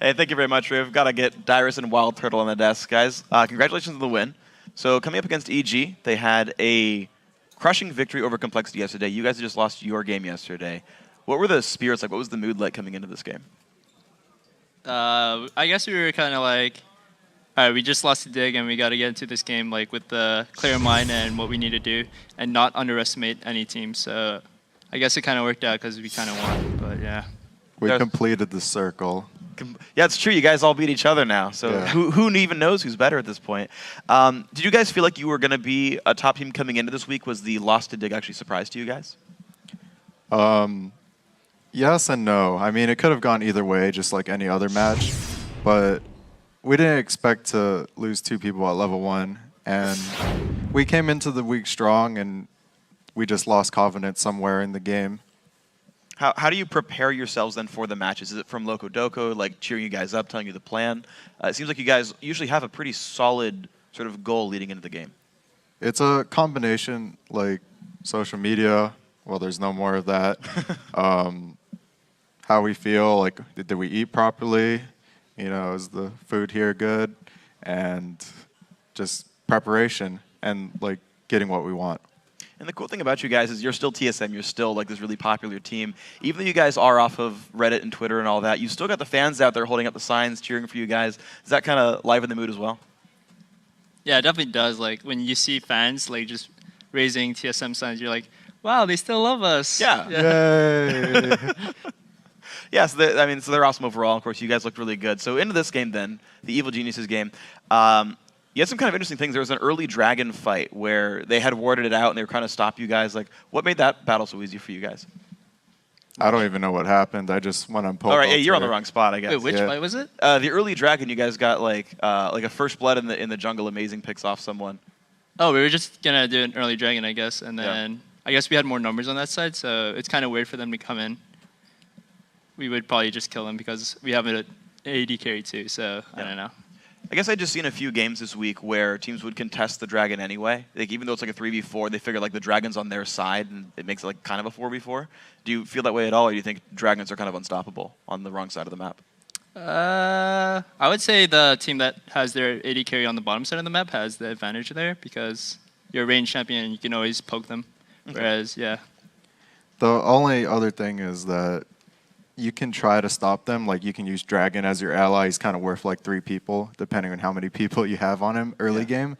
Hey, thank you very much. We've got to get Dyrus and Wild Turtle on the desk, guys. Congratulations on the win. So coming up against EG, they had a crushing victory over Complexity yesterday. You guys just lost your game yesterday. What were the spirits like? What was the mood like coming into this game? I guess we were kind of like, all right, we just lost the dig, and we got to get into this game like with the clear mind and what we need to do, and not underestimate any team. So I guess it kind of worked out because we kind of won. But yeah, we completed the circle. Yeah, it's true. You guys all beat each other now. So yeah. who even knows who's better at this point? Did you guys feel like you were going to be a top team coming into this week? Was the loss to dig actually a surprise to you guys? Yes and no. I mean, it could have gone either way, just like any other match. But we didn't expect to lose 2 people at level 1. And we came into the week strong, and we just lost confidence somewhere in the game. How do you prepare yourselves then for the matches? Is it from Loco Doco, like cheering you guys up, telling you the plan? It seems like you guys usually have a pretty solid sort of goal leading into the game. It's a combination, like social media. Well, there's no more of that. How we feel, like did we eat properly? You know, is the food here good? And just preparation and like getting what we want. And the cool thing about you guys is you're still TSM. You're still like this really popular team. Even though you guys are off of Reddit and Twitter and all that, you still got the fans out there holding up the signs, cheering for you guys. Does that kind of liven the mood as well? Yeah, it definitely does. Like when you see fans like just raising TSM signs, you're like, wow, they still love us. Yeah. Yay. Yeah, so they're awesome overall. Of course, you guys looked really good. So into this game then, the Evil Geniuses game. You had some kind of interesting things. There was an early dragon fight where they had warded it out and they were trying to stop you guys. Like, what made that battle so easy for you guys? I don't even know what happened. I just went on pole. All right, yeah, you're on the wrong spot, I guess. Wait, which fight was it? The early dragon, you guys got like a first blood in the jungle. Amazing picks off someone. Oh, we were just gonna do an early dragon, I guess, and then I guess we had more numbers on that side, so it's kind of weird for them to come in. We would probably just kill them because we have an AD carry too. So I don't know. I guess I just seen a few games this week where teams would contest the dragon anyway. Like even though it's like a 3v4, they figure like the dragon's on their side and it makes it like kind of a 4v4. Do you feel that way at all, or do you think dragons are kind of unstoppable on the wrong side of the map? I would say the team that has their AD carry on the bottom side of the map has the advantage there because you're a range champion and you can always poke them. Okay. Whereas, yeah. The only other thing is that you can try to stop them. Like you can use Dragon as your ally. He's kind of worth like 3 people, depending on how many people you have on him early game.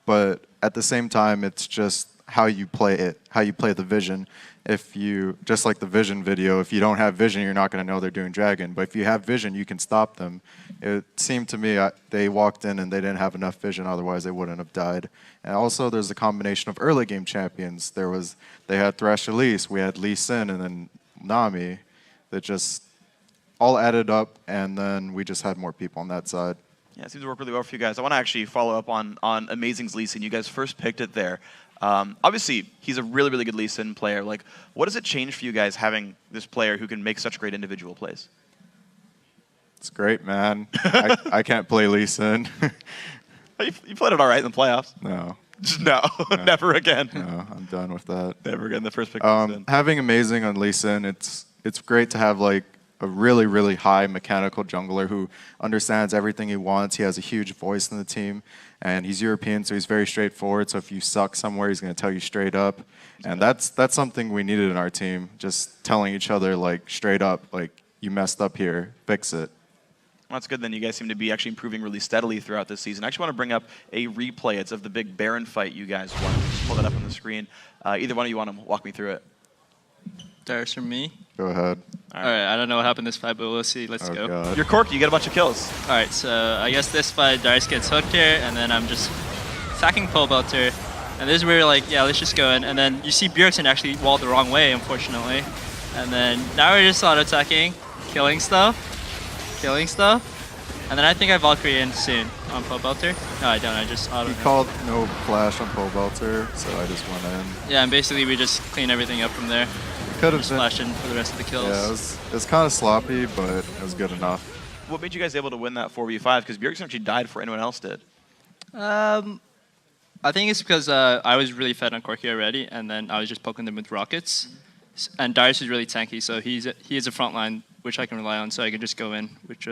But at the same time, it's just how you play it, how you play the vision. If you, just like the vision video, if you don't have vision, you're not going to know they're doing Dragon. But if you have vision, you can stop them. It seemed to me they walked in and they didn't have enough vision, otherwise they wouldn't have died. And also there's a combination of early game champions. They had Thresh Elise, we had Lee Sin, and then Nami. That just all added up, and then we just had more people on that side. Yeah, it seems to work really well for you guys. I want to actually follow up on Amazing's Lee Sin. You guys first picked it there. Obviously, he's a really, really good Lee Sin player. Like, what does it change for you guys having this player who can make such great individual plays? It's great, man. I can't play Lee Sin. You played it all right in the playoffs. No. No, never again. No, I'm done with that. Never again. The first pick. Having Amazing on Lee Sin, it's great to have like a really, really high mechanical jungler who understands everything he wants. He has a huge voice in the team, and he's European, so he's very straightforward. So if you suck somewhere, he's going to tell you straight up, and that's something we needed in our team. Just telling each other like straight up, like you messed up here, fix it. Well, that's good. Then you guys seem to be actually improving really steadily throughout this season. I actually want to bring up a replay. It's of the big Baron fight you guys won. Just pull that up on the screen. Either one of you want to walk me through it? Darius from me. Go ahead. All right, I don't know what happened this fight, but we'll see. Let's go. God. You're Corky. You get a bunch of kills. All right, so I guess this fight, Darius gets hooked here, and then I'm just attacking Pole Belter. And this is where, like, yeah, let's just go in. And then you see Bjergsen actually walled the wrong way, unfortunately. And then now we're just auto-attacking, killing stuff. And then I think I Valkyrie in soon on Pole Belter. No, I don't. I just auto. He called no flash on Pole Belter, so I just went in. Yeah, and basically we just clean everything up from there. Could have flashed in for the rest of the kills. Yeah, it was kind of sloppy, but it was good enough. What made you guys able to win that 4v5? Because Bjergsen actually died before anyone else did. I think it's because I was really fed on Corky already, and then I was just poking them with rockets. And Darius is really tanky, so he is a frontline which I can rely on, so I could just go in, which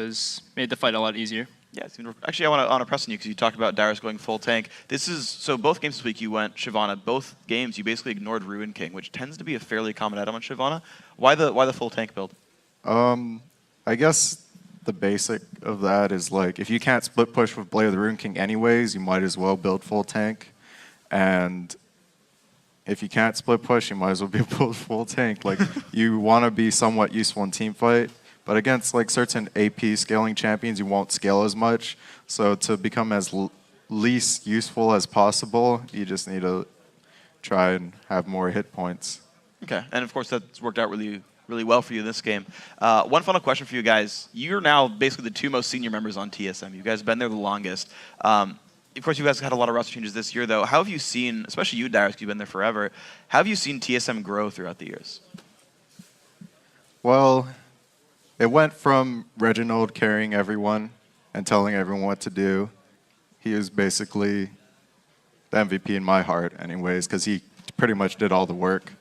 made the fight a lot easier. Yeah, actually, I want to press on you because you talked about Darius going full tank. So both games this week you went Shyvana. Both games you basically ignored Ruin King, which tends to be a fairly common item on Shyvana. Why the full tank build? I guess the basic of that is like if you can't split push with Blade of the Ruin King anyways, you might as well build full tank. And if you can't split push, you might as well build full tank. Like you want to be somewhat useful in team fight. But against like certain AP scaling champions, you won't scale as much. So to become as least useful as possible, you just need to try and have more hit points. Okay, and of course that's worked out really well for you in this game. One final question for you guys. You're now basically the two most senior members on TSM. You guys have been there the longest. Of course, you guys had a lot of roster changes this year, though. How have you seen, especially you, Darius, you've been there forever, how have you seen TSM grow throughout the years? Well, it went from Reginald carrying everyone and telling everyone what to do. He was basically the MVP in my heart anyways, because he pretty much did all the work.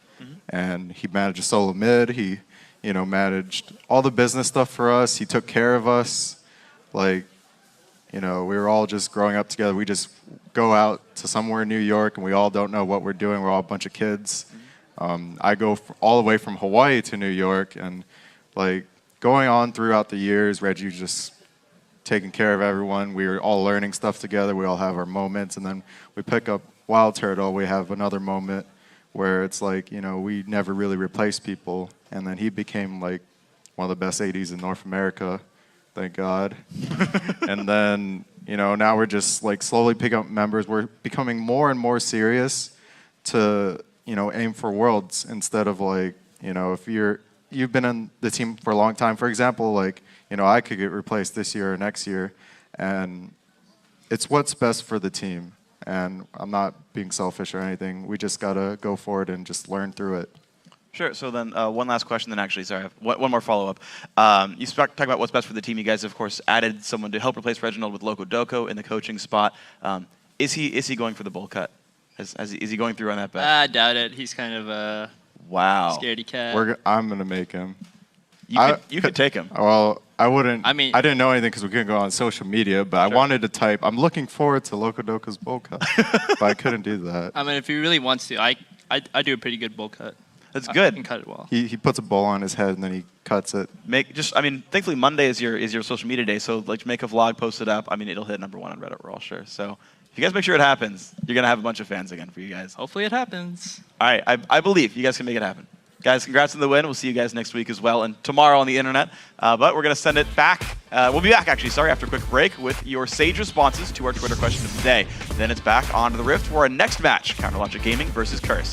And he managed SoloMid. He, managed all the business stuff for us. He took care of us. Like, we were all just growing up together. We just go out to somewhere in New York, and we all don't know what we're doing. We're all a bunch of kids. I go all the way from Hawaii to New York, and like going on throughout the years, Reggie was just taking care of everyone. We were all learning stuff together. We all have our moments, and then we pick up Wild Turtle. We have another moment where it's like, we never really replaced people. And then he became like one of the best ADs in North America, thank God. And then, now we're just like slowly picking up members. We're becoming more and more serious to, aim for Worlds instead of like, if you've been in the team for a long time, for example, like, I could get replaced this year or next year. And it's what's best for the team. And I'm not being selfish or anything. We just got to go forward and just learn through it. Sure. So then one last question then actually. Sorry, I have one more follow-up. You talk about what's best for the team. You guys, of course, added someone to help replace Reginald with Loco Doco in the coaching spot. Is he going for the bowl cut? Is he going through on that bet? I doubt it. He's kind of a scaredy cat. I'm going to make him. You could take him. Well, I wouldn't. I mean, I didn't know anything because we couldn't go on social media, but sure. I wanted to type, I'm looking forward to Loco Doco's bowl cut, but I couldn't do that. I mean, if he really wants to, I do a pretty good bowl cut. That's good. I can cut it well. He puts a bowl on his head and then he cuts it. Thankfully Monday is your social media day, so like make a vlog, post it up. I mean, it'll hit #1 on Reddit, we're all sure. So if you guys make sure it happens, you're gonna have a bunch of fans again for you guys. Hopefully it happens. All right, I believe you guys can make it happen. Guys, congrats on the win. We'll see you guys next week as well, and tomorrow on the internet. But we're going to send it back. We'll be back, actually, after a quick break with your sage responses to our Twitter question of the day. Then it's back onto the Rift for our next match, Counterlogic Gaming versus Curse.